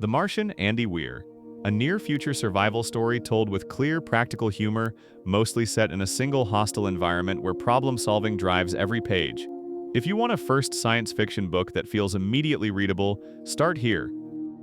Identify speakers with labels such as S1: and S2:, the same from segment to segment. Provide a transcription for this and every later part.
S1: The Martian, Andy Weir. A near-future survival story told with clear, practical humor, mostly set in a single hostile environment where problem-solving drives every page. If you want a first science fiction book that feels immediately readable, start here.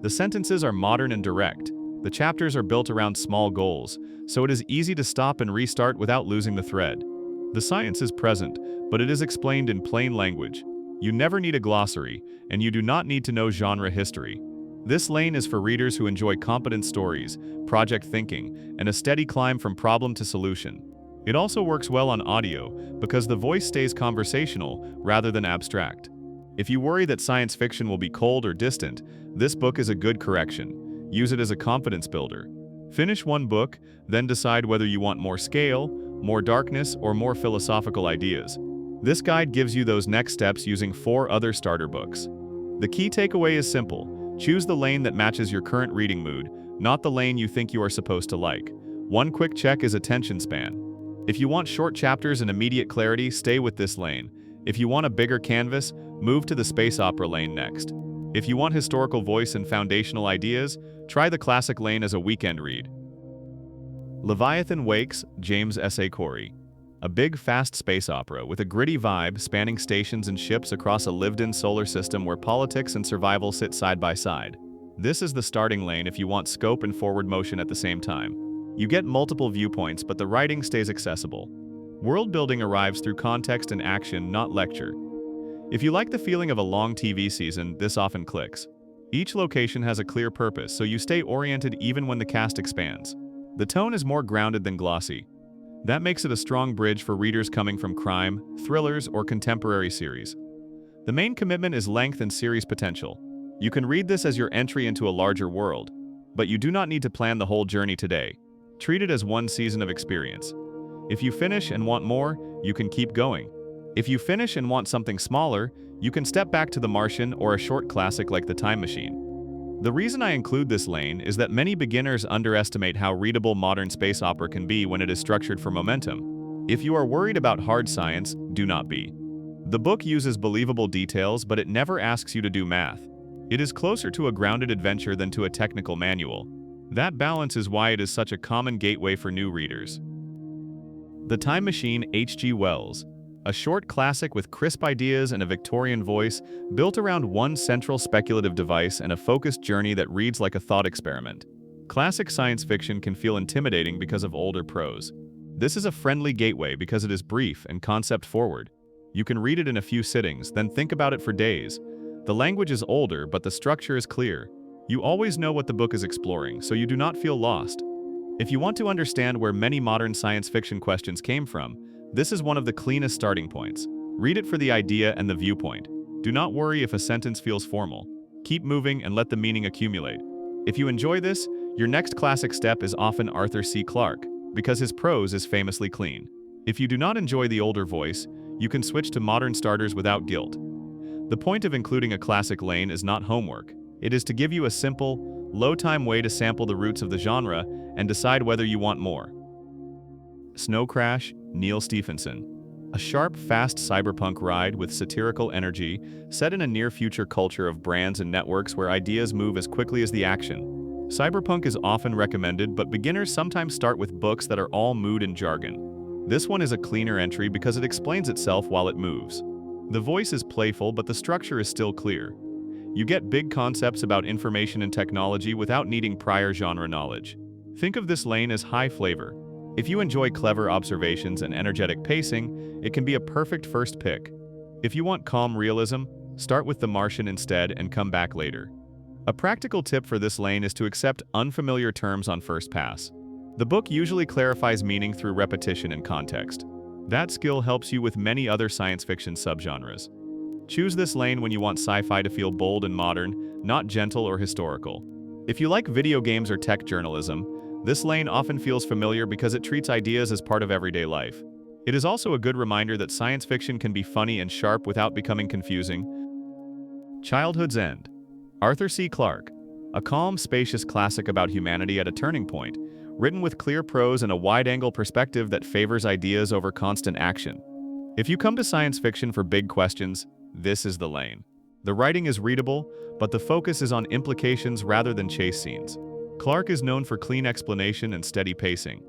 S1: The sentences are modern and direct. The chapters are built around small goals, so it is easy to stop and restart without losing the thread. The science is present, but it is explained in plain language. You never need a glossary, and you do not need to know genre history. This lane is for readers who enjoy competent stories, project thinking, and a steady climb from problem to solution. It also works well on audio because the voice stays conversational rather than abstract. If you worry that science fiction will be cold or distant, this book is a good correction. Use it as a confidence builder. Finish one book, then decide whether you want more scale, more darkness, or more philosophical ideas. This guide gives you those next steps using 4 other starter books. The key takeaway is simple. Choose the lane that matches your current reading mood, not the lane you think you are supposed to like. One quick check is attention span. If you want short chapters and immediate clarity, stay with this lane. If you want a bigger canvas, move to the space opera lane next. If you want historical voice and foundational ideas, try the classic lane as a weekend read. Leviathan Wakes, James S. A. Corey. A big, fast space opera with a gritty vibe spanning stations and ships across a lived-in solar system where politics and survival sit side by side. This is the starting lane if you want scope and forward motion at the same time. You get multiple viewpoints, but the writing stays accessible. World building arrives through context and action, not lecture. If you like the feeling of a long TV season, this often clicks. Each location has a clear purpose, so you stay oriented even when the cast expands. The tone is more grounded than glossy. That makes it a strong bridge for readers coming from crime, thrillers, or contemporary series. The main commitment is length and series potential. You can read this as your entry into a larger world, but you do not need to plan the whole journey today. Treat it as one season of experience. If you finish and want more, you can keep going. If you finish and want something smaller, you can step back to The Martian or a short classic like The Time Machine. The reason I include this lane is that many beginners underestimate how readable modern space opera can be when it is structured for momentum. If you are worried about hard science, do not be. The book uses believable details, but it never asks you to do math. It is closer to a grounded adventure than to a technical manual. That balance is why it is such a common gateway for new readers. The Time Machine, H.G. Wells. A short classic with crisp ideas and a Victorian voice, built around one central speculative device and a focused journey that reads like a thought experiment. Classic science fiction can feel intimidating because of older prose. This is a friendly gateway because it is brief and concept-forward. You can read it in a few sittings, then think about it for days. The language is older, but the structure is clear. You always know what the book is exploring, so you do not feel lost. If you want to understand where many modern science fiction questions came from, this is one of the cleanest starting points. Read it for the idea and the viewpoint. Do not worry if a sentence feels formal. Keep moving and let the meaning accumulate. If you enjoy this, your next classic step is often Arthur C. Clarke, because his prose is famously clean. If you do not enjoy the older voice, you can switch to modern starters without guilt. The point of including a classic lane is not homework. It is to give you a simple, low-time way to sample the roots of the genre and decide whether you want more. Snow Crash, Neil Stephenson. A sharp, fast cyberpunk ride with satirical energy, set in a near-future culture of brands and networks where ideas move as quickly as the action. Cyberpunk is often recommended, but beginners sometimes start with books that are all mood and jargon. This one is a cleaner entry because it explains itself while it moves. The voice is playful, but the structure is still clear. You get big concepts about information and technology without needing prior genre knowledge. Think of this lane as high flavor. If you enjoy clever observations and energetic pacing, it can be a perfect first pick. If you want calm realism, start with The Martian instead and come back later. A practical tip for this lane is to accept unfamiliar terms on first pass. The book usually clarifies meaning through repetition and context. That skill helps you with many other science fiction subgenres. Choose this lane when you want sci-fi to feel bold and modern, not gentle or historical. If you like video games or tech journalism, this lane often feels familiar because it treats ideas as part of everyday life. It is also a good reminder that science fiction can be funny and sharp without becoming confusing. Childhood's End. Arthur C. Clarke. A calm, spacious classic about humanity at a turning point, written with clear prose and a wide-angle perspective that favors ideas over constant action. If you come to science fiction for big questions, this is the lane. The writing is readable, but the focus is on implications rather than chase scenes. Clarke is known for clean explanation and steady pacing.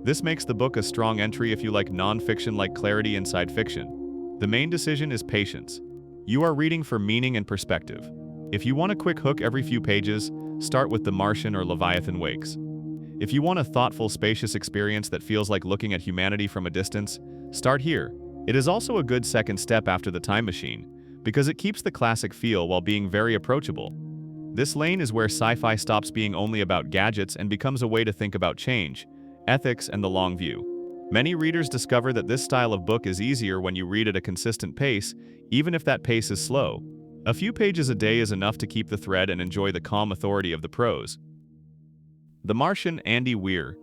S1: This makes the book a strong entry if you like non-fiction-like clarity inside fiction. The main decision is patience. You are reading for meaning and perspective. If you want a quick hook every few pages, start with The Martian or Leviathan Wakes. If you want a thoughtful, spacious experience that feels like looking at humanity from a distance, start here. It is also a good second step after The Time Machine, because it keeps the classic feel while being very approachable. This lane is where sci-fi stops being only about gadgets and becomes a way to think about change, ethics, and the long view. Many readers discover that this style of book is easier when you read at a consistent pace, even if that pace is slow. A few pages a day is enough to keep the thread and enjoy the calm authority of the prose. The Martian, Andy Weir.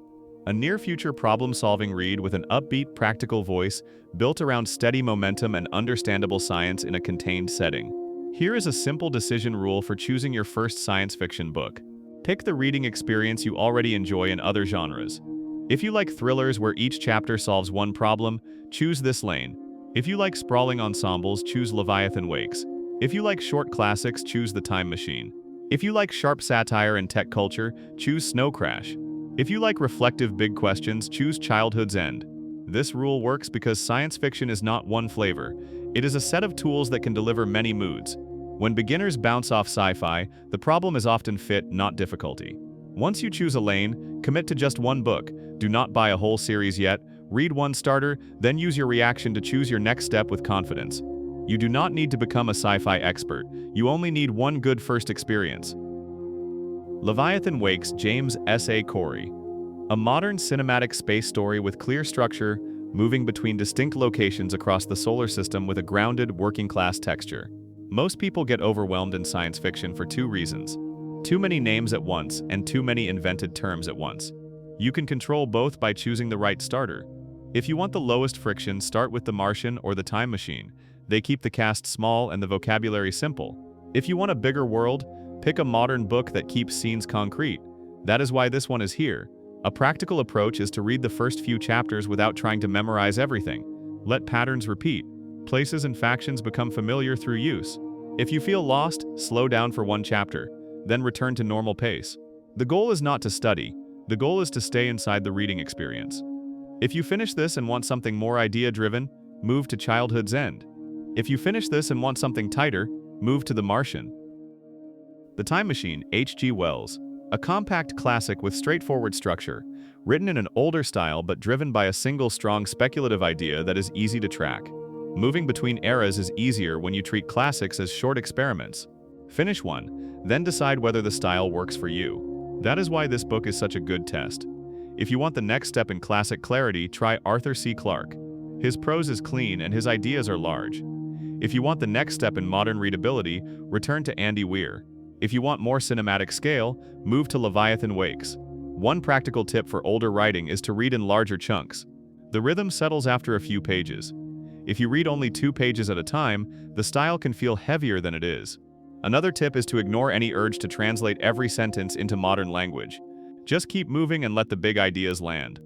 S1: A near-future problem-solving read with an upbeat, practical voice built around steady momentum and understandable science in a contained setting. Here is a simple decision rule for choosing your first science fiction book. Pick the reading experience you already enjoy in other genres. If you like thrillers where each chapter solves one problem, choose this lane. If you like sprawling ensembles, choose Leviathan Wakes. If you like short classics, choose The Time Machine. If you like sharp satire and tech culture, choose Snow Crash. If you like reflective big questions, choose Childhood's End. This rule works because science fiction is not one flavor. It is a set of tools that can deliver many moods. When beginners bounce off sci-fi, the problem is often fit, not difficulty. Once you choose a lane, commit to just one book. Do not buy a whole series yet. Read one starter, then use your reaction to choose your next step with confidence. You do not need to become a sci-fi expert. You only need one good first experience. Leviathan Wakes, James S. A. Corey. A modern cinematic space story with clear structure, moving between distinct locations across the solar system with a grounded, working-class texture. Most people get overwhelmed in science fiction for two reasons: too many names at once and too many invented terms at once. You can control both by choosing the right starter. If you want the lowest friction, start with The Martian or The Time Machine. They keep the cast small and the vocabulary simple. If you want a bigger world, pick a modern book that keeps scenes concrete. That is why this one is here. A practical approach is to read the first few chapters without trying to memorize everything. Let patterns repeat. Places and factions become familiar through use. If you feel lost, slow down for one chapter, then return to normal pace. The goal is not to study. The goal is to stay inside the reading experience. If you finish this and want something more idea-driven, move to Childhood's End. If you finish this and want something tighter, move to The Martian. The Time Machine, H.G. Wells. A compact classic with straightforward structure, written in an older style but driven by a single strong speculative idea that is easy to track. Moving between eras is easier when you treat classics as short experiments. Finish one, then decide whether the style works for you. That is why this book is such a good test. If you want the next step in classic clarity, try Arthur C. Clarke. His prose is clean and his ideas are large. If you want the next step in modern readability, return to Andy Weir. If you want more cinematic scale, move to Leviathan Wakes. One practical tip for older writing is to read in larger chunks. The rhythm settles after a few pages. If you read only 2 pages at a time, the style can feel heavier than it is. Another tip is to ignore any urge to translate every sentence into modern language. Just keep moving and let the big ideas land.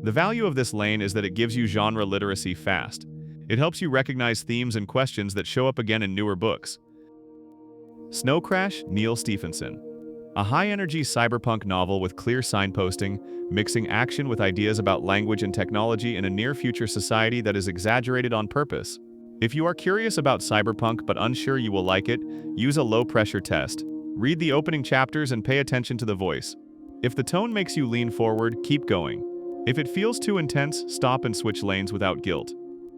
S1: The value of this lane is that it gives you genre literacy fast. It helps you recognize themes and questions that show up again in newer books. Snow Crash, Neil Stephenson. A high-energy cyberpunk novel with clear signposting, mixing action with ideas about language and technology in a near-future society that is exaggerated on purpose. If you are curious about cyberpunk but unsure you will like it, use a low-pressure test. Read the opening chapters and pay attention to the voice. If the tone makes you lean forward, keep going. If it feels too intense, stop and switch lanes without guilt.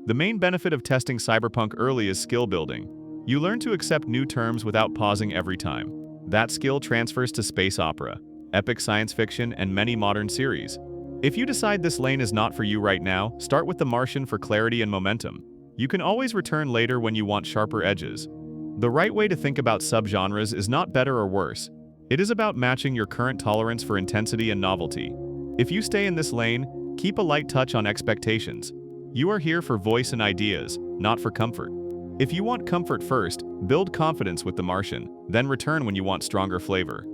S1: The main benefit of testing cyberpunk early is skill building. You learn to accept new terms without pausing every time. That skill transfers to space opera, epic science fiction, and many modern series. If you decide this lane is not for you right now, start with The Martian for clarity and momentum. You can always return later when you want sharper edges. The right way to think about subgenres is not better or worse. It is about matching your current tolerance for intensity and novelty. If you stay in this lane, keep a light touch on expectations. You are here for voice and ideas, not for comfort. If you want comfort first, build confidence with The Martian, then return when you want stronger flavor.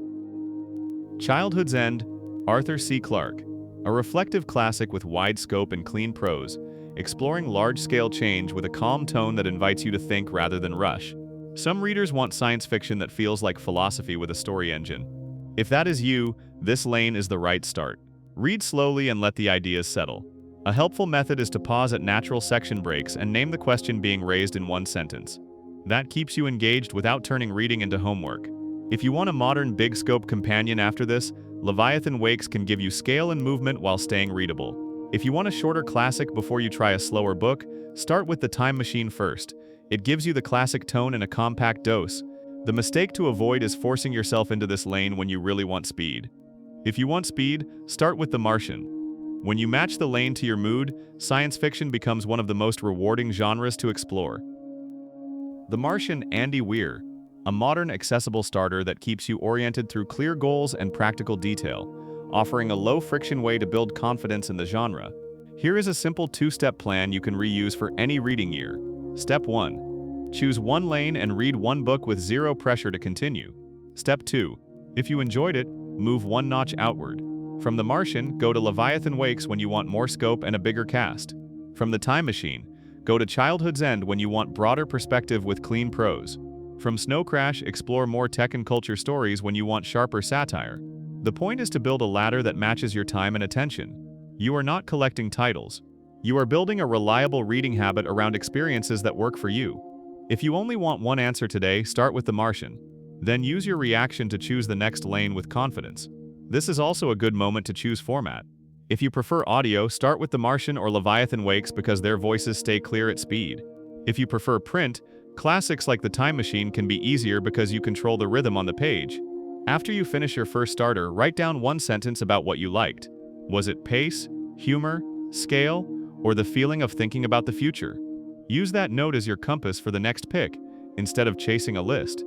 S1: Childhood's End, Arthur C. Clarke. A reflective classic with wide scope and clean prose, exploring large-scale change with a calm tone that invites you to think rather than rush. Some readers want science fiction that feels like philosophy with a story engine. If that is you, this lane is the right start. Read slowly and let the ideas settle. A helpful method is to pause at natural section breaks and name the question being raised in one sentence. That keeps you engaged without turning reading into homework. If you want a modern big-scope companion after this, Leviathan Wakes can give you scale and movement while staying readable. If you want a shorter classic before you try a slower book, start with The Time Machine first. It gives you the classic tone in a compact dose. The mistake to avoid is forcing yourself into this lane when you really want speed. If you want speed, start with The Martian. When you match the lane to your mood, science fiction becomes one of the most rewarding genres to explore. The Martian, Andy Weir, a modern accessible starter that keeps you oriented through clear goals and practical detail, offering a low-friction way to build confidence in the genre. Here is a simple two-step plan you can reuse for any reading year. Step 1. Choose one lane and read one book with zero pressure to continue. Step 2. If you enjoyed it, move one notch outward. From The Martian, go to Leviathan Wakes when you want more scope and a bigger cast. From The Time Machine, go to Childhood's End when you want broader perspective with clean prose. From Snow Crash, explore more tech and culture stories when you want sharper satire. The point is to build a ladder that matches your time and attention. You are not collecting titles. You are building a reliable reading habit around experiences that work for you. If you only want one answer today, start with The Martian. Then use your reaction to choose the next lane with confidence. This is also a good moment to choose format. If you prefer audio, start with The Martian or Leviathan Wakes because their voices stay clear at speed. If you prefer print, classics like The Time Machine can be easier because you control the rhythm on the page. After you finish your first starter, write down one sentence about what you liked. Was it pace, humor, scale, or the feeling of thinking about the future? Use that note as your compass for the next pick, instead of chasing a list.